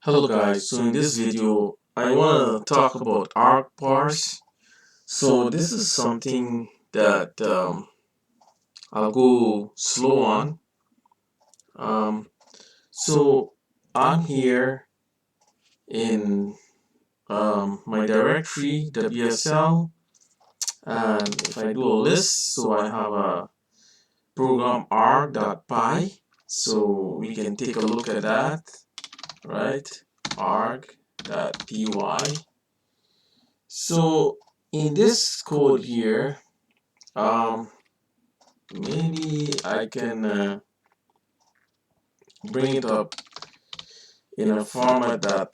Hello guys, so in this video I want to talk about argparse. So this is something that I'll go slow on. Um, so I'm here in my directory WSL, and if I do a list, so I have a program arg.py, so we can take a look at that, right? arg.py. So in this code here, um, maybe I can bring it up in a format that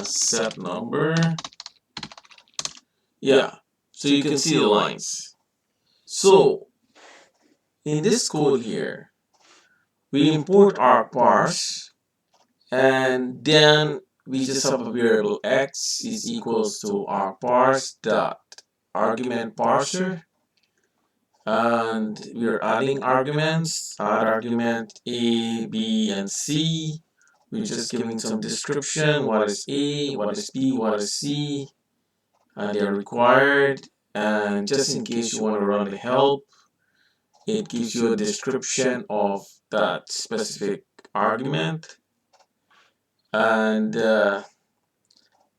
set number. Yeah, so you can see the lines. So in this code here, we import our parse, and then we just have a variable x is equals to our parse dot argument parser, and we're adding arguments, add argument A, B, and C. We're just giving some description, what is A, what is B, what is C, and they're required. And just in case you want to run the help, it gives you a description of that specific argument. And then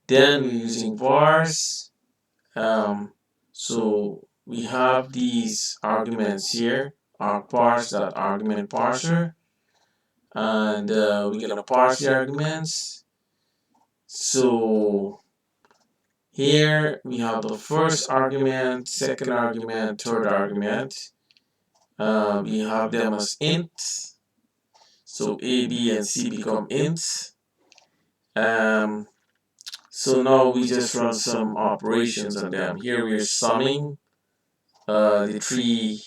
we're using vars. So we have these arguments here, argparse.argument parser, and we're gonna parse the arguments. So here we have the first argument, second argument, third argument. We have them as int. So A, B, and C become ints. So now we just run some operations on them. Here we're summing the three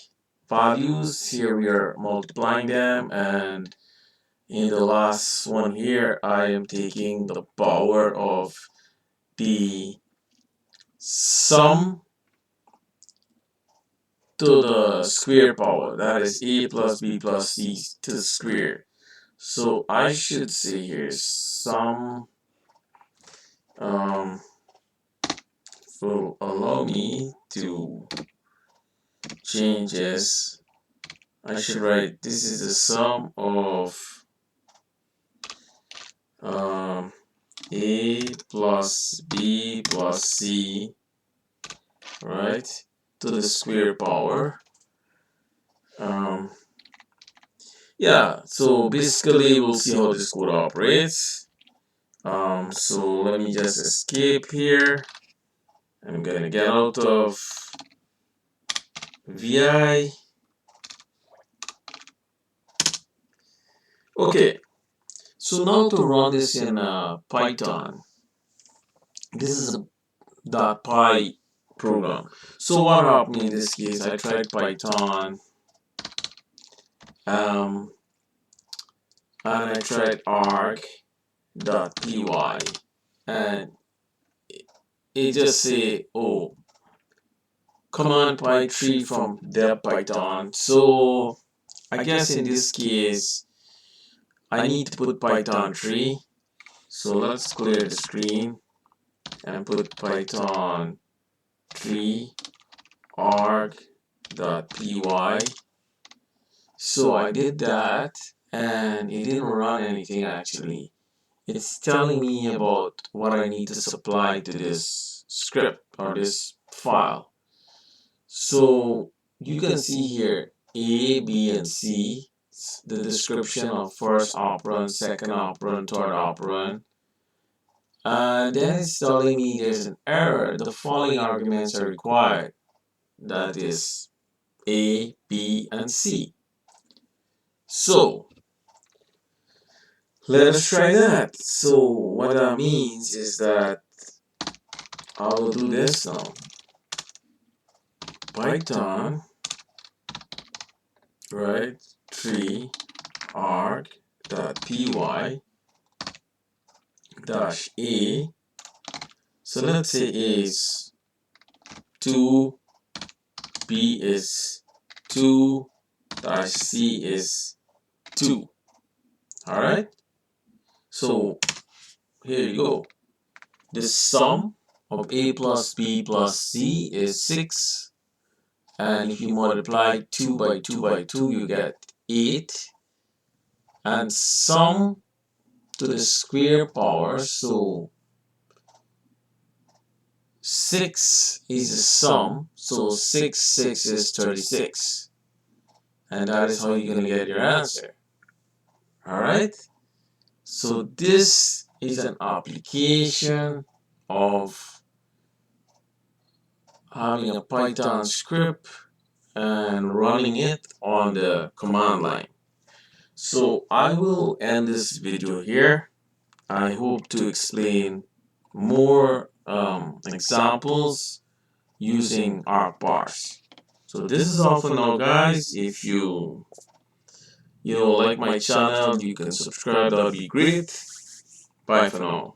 values. Here we are multiplying them, and in the last one here I am taking the power of the sum to the square power, that is a plus b plus c to the square. So I should say here sum will allow me to change this. I should write this is the sum of a plus b plus c, right, to the square power. Yeah, so basically we'll see how this code operates. So let me just escape here. I'm gonna get out of VI. Okay, so now to run this in Python, this is a .py program. So what happened in this case, I tried Python, and I tried arg.py, and it just say, oh, command py tree from deb python. So I guess in this case I need to put python tree. So let's clear the screen and put python tree arg.py. So I did that, and it didn't run anything actually. It's telling me about what I need to supply to this script or this file. So you can see here A, B, and C, the description of first operand, second operand, third operand. And then it's telling me there's an error. The following arguments are required. That is A, B, and C. So let us try that. So what that means is that I will do this now. Python, right, tree arg.py dash a. So let's say A is 2, B is 2, dash C is 2. Alright? So here you go. The sum of a plus b plus c is 6. And if you multiply 2 by 2 by 2, you get 8. And sum to the square power, so 6 is the sum, so 6 is 36. And that is how you're going to get your answer. Alright? So this is an application of having a Python script and running it on the command line. So I will end this video here. I hope to explain more examples using argparse. So this is all for now, guys. If you like my channel, you can subscribe. That'll be great. Bye for now.